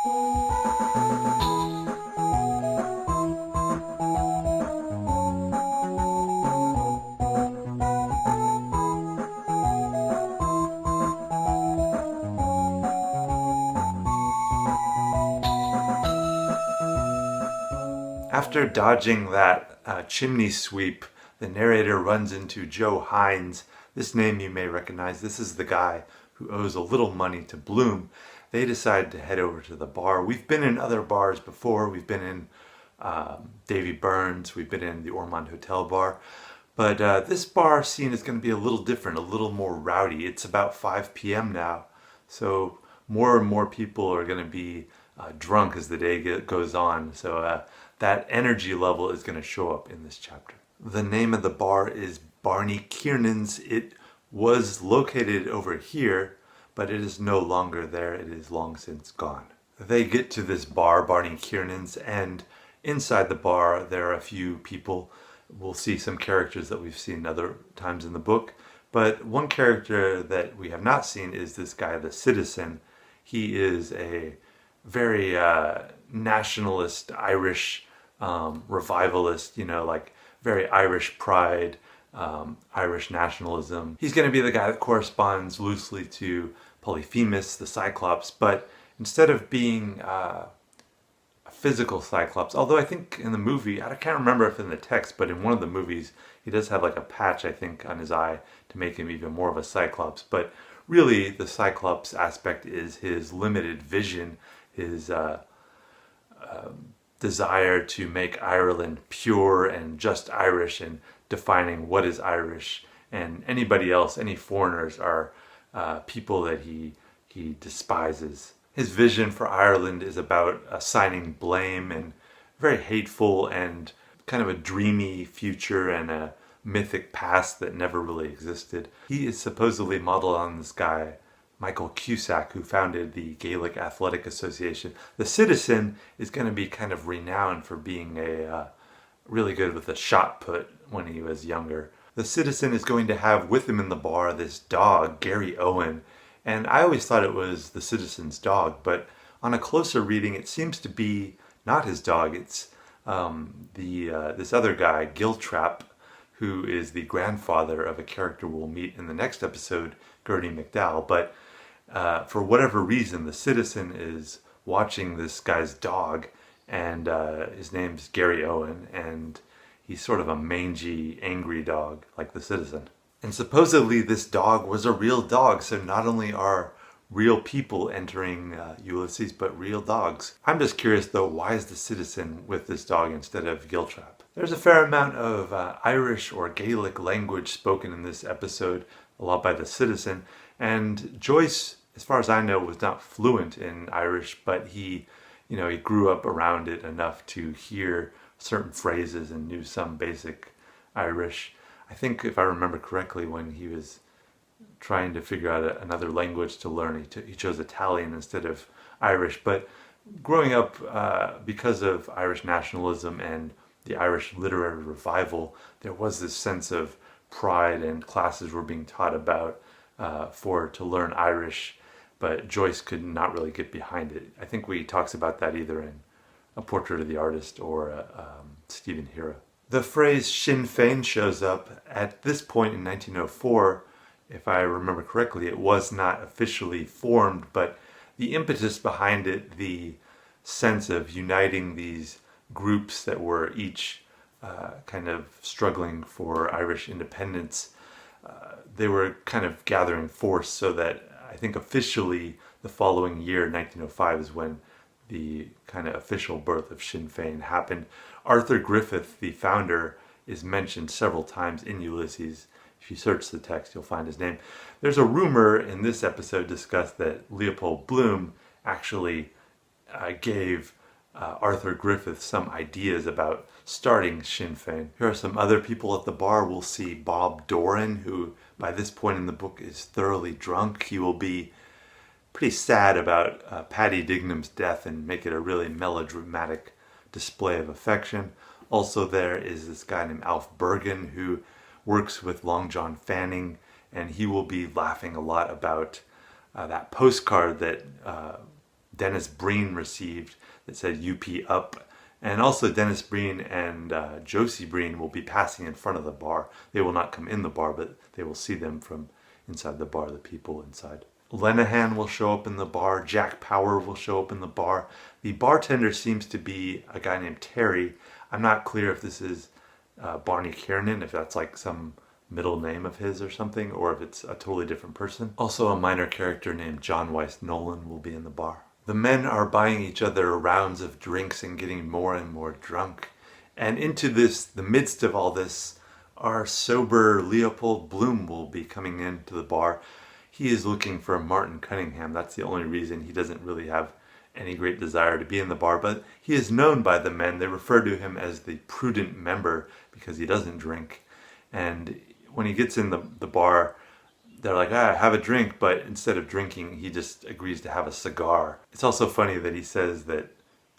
After dodging that chimney sweep, the narrator runs into Joe Hines. This name you may recognize. This is the guy who owes a little money to Blum. They decide to head over to the bar. We've been in other bars before. We've been in Davy Burns. We've been in the Ormond Hotel bar. But this bar scene is going to be a little different, a little more rowdy. It's about 5 p.m. now. So more and more people are going to be drunk as the day goes on. So that energy level is going to show up in this chapter. The name of the bar is Barney Kiernan's. It was located over here, but it is no longer there. It is long since gone. They get to this bar, Barney Kiernan's, and inside the bar there are a few people. We'll see some characters that we've seen other times in the book, but one character that we have not seen is this guy, the Citizen. He is a very nationalist, Irish revivalist, like very Irish pride, Irish nationalism. He's going to be the guy that corresponds loosely to Polyphemus, the Cyclops, but instead of being a physical Cyclops, although I think in the movie, I can't remember if in the text, but in one of the movies, he does have like a patch, I think, on his eye to make him even more of a Cyclops. But really, the Cyclops aspect is his limited vision, his desire to make Ireland pure and just Irish, and defining what is Irish, and anybody else, any foreigners, are people that he despises. His vision for Ireland is about assigning blame and very hateful and kind of a dreamy future and a mythic past that never really existed. He is supposedly modeled on this guy, Michael Cusack, who founded the Gaelic Athletic Association. The Citizen is going to be kind of renowned for being really good with a shot put when he was younger. The Citizen is going to have with him in the bar this dog, Gary Owen, and I always thought it was the Citizen's dog, but on a closer reading it seems to be not his dog. It's this other guy, Giltrap, who is the grandfather of a character we'll meet in the next episode, Gertie McDowell. But for whatever reason, the Citizen is watching this guy's dog, and his name's Gary Owen, and he's sort of a mangy, angry dog like the Citizen. And supposedly this dog was a real dog, so not only are real people entering Ulysses, but real dogs. I'm just curious though, why is the Citizen with this dog instead of Giltrap? There's a fair amount of Irish or Gaelic language spoken in this episode, a lot by the Citizen, and Joyce, as far as I know, was not fluent in Irish, but he grew up around it enough to hear certain phrases and knew some basic Irish. I think if I remember correctly, when he was trying to figure out another language to learn, he chose Italian instead of Irish. But growing up, because of Irish nationalism and the Irish literary revival, there was this sense of pride, and classes were being taught about to learn Irish, but Joyce could not really get behind it. I think he talks about that either in A Portrait of the Artist or Stephen Hira. The phrase Shin Fane shows up at this point in 1904. If I remember correctly, it was not officially formed, but the impetus behind it, the sense of uniting these groups that were each kind of struggling for Irish independence, they were kind of gathering force, so that I think officially the following year, 1905, is when the kind of official birth of Sinn Féin happened. Arthur Griffith, the founder, is mentioned several times in Ulysses. If you search the text, you'll find his name. There's a rumor in this episode discussed that Leopold Bloom actually gave Arthur Griffith some ideas about starting Sinn Féin. Here are some other people at the bar. We'll see Bob Doran, who by this point in the book is thoroughly drunk. He will be pretty sad about Paddy Dignam's death and make it a really melodramatic display of affection. Also there is this guy named Alf Bergen, who works with Long John Fanning, and he will be laughing a lot about that postcard that Dennis Breen received that said UP up. And also Dennis Breen and Josie Breen will be passing in front of the bar. They will not come in the bar, but they will see them from inside the bar, the people inside. Lenehan will show up in the bar. Jack Power will show up in the bar. The bartender seems to be a guy named Terry. I'm not clear if this is Barney Kiernan, if that's like some middle name of his or something, or if it's a totally different person. Also a minor character named John Weiss Nolan will be in the bar. The men are buying each other rounds of drinks and getting more and more drunk. And into the midst of all this, our sober Leopold Blum will be coming into the bar. He is looking for Martin Cunningham. That's the only reason. He doesn't really have any great desire to be in the bar, but he is known by the men. They refer to him as the prudent member because he doesn't drink. And when he gets in the bar, they're like, have a drink, but instead of drinking, he just agrees to have a cigar. It's also funny that he says that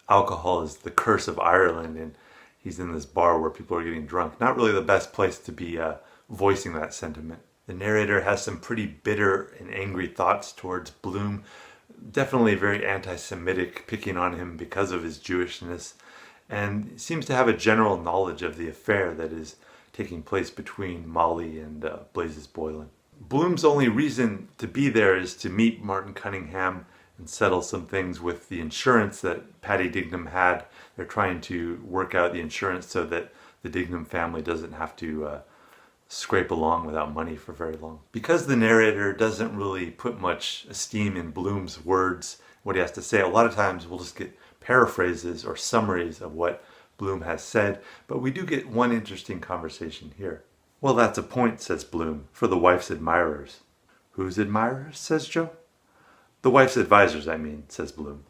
alcohol is the curse of Ireland, and he's in this bar where people are getting drunk. Not really the best place to be voicing that sentiment. The narrator has some pretty bitter and angry thoughts towards Blum. Definitely very anti-Semitic, picking on him because of his Jewishness, and seems to have a general knowledge of the affair that is taking place between Molly and Blazes Boylan. Blum's only reason to be there is to meet Martin Cunningham and settle some things with the insurance that Patty Dignam had. They're trying to work out the insurance so that the Dignam family doesn't have to scrape along without money for very long. Because the narrator doesn't really put much esteem in Blum's words, what he has to say, a lot of times we'll just get paraphrases or summaries of what Blum has said, but we do get one interesting conversation here. Well, that's a point, says Blum, for the wife's admirers. Whose admirers, says Joe. The wife's advisors, I mean, says Blum.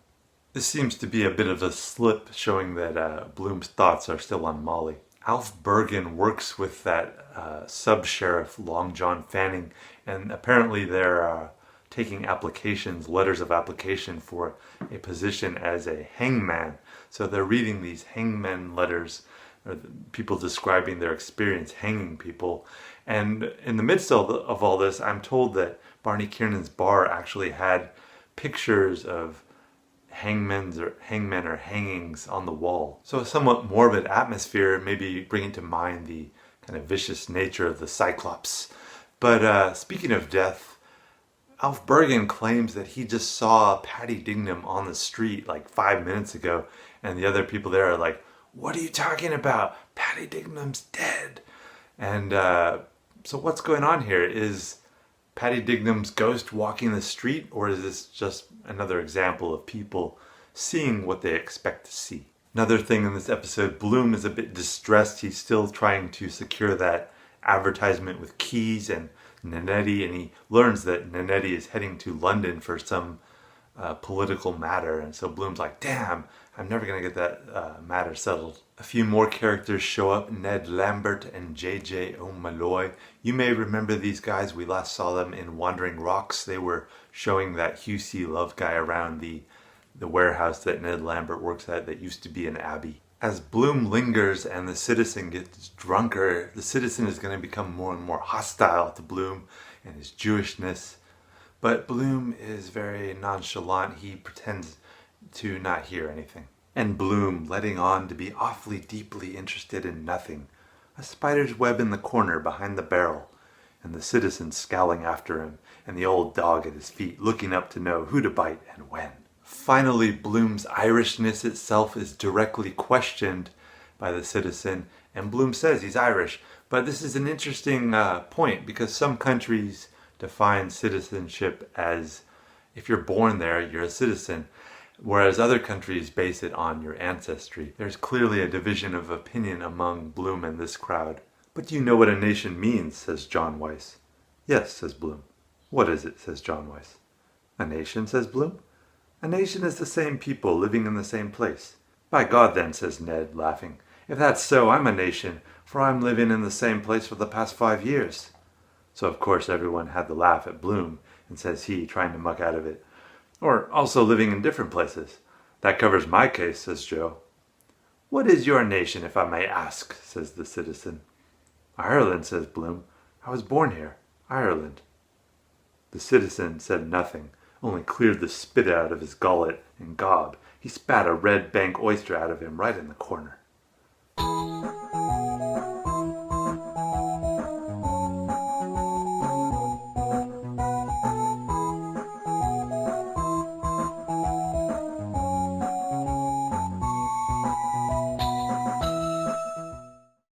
This seems to be a bit of a slip, showing that Blum's thoughts are still on Molly. Alf Bergen works with that sub-sheriff Long John Fanning, and apparently they're taking applications, letters of application for a position as a hangman. So they're reading these hangman letters, or people describing their experience hanging people. And in the midst of all this, I'm told that Barney Kiernan's bar actually had pictures of hangmen or hangings on the wall. So a somewhat morbid atmosphere, maybe bringing to mind the kind of vicious nature of the Cyclops. But speaking of death, Alf Bergen claims that he just saw Patty Dignam on the street like 5 minutes ago, and the other people there are like, "What are you talking about? Patty Dignam's dead." And so what's going on here? Is Patty Dignam's ghost walking the street, or is this just another example of people seeing what they expect to see? Another thing in this episode, Blum is a bit distressed. He's still trying to secure that advertisement with Keyes and Nanetti, and he learns that Nanetti is heading to London for some political matter, and so Blum's like, damn, I'm never going to get that matter settled. A few more characters show up, Ned Lambert and J.J. O'Malloy. You may remember these guys. We last saw them in Wandering Rocks. They were showing that Hugh C. Love guy around the warehouse that Ned Lambert works at that used to be an abbey. As Blum lingers and the citizen gets drunker, the citizen is going to become more and more hostile to Blum and his Jewishness. But Blum is very nonchalant. He pretends to not hear anything. And Blum letting on to be awfully deeply interested in nothing. A spider's web in the corner behind the barrel, and the citizen scowling after him, and the old dog at his feet looking up to know who to bite and when. Finally, Blum's Irishness itself is directly questioned by the citizen, and Blum says he's Irish. But this is an interesting point, because some countries define citizenship as if you're born there, you're a citizen, whereas other countries base it on your ancestry. There's clearly a division of opinion among Blum and this crowd. But do you know what a nation means, says John Weiss. Yes, says Blum. What is it, says John Weiss. A nation, says Blum. A nation is the same people living in the same place. By God then, says Ned, laughing. If that's so, I'm a nation, for I'm living in the same place for the past 5 years. So of course everyone had to laugh at Blum, and says he, trying to muck out of it. Or also living in different places. That covers my case, says Joe. What is your nation, if I may ask, says the citizen. Ireland, says Blum. I was born here. Ireland. The citizen said nothing, only cleared the spit out of his gullet and gob. He spat a red bank oyster out of him right in the corner.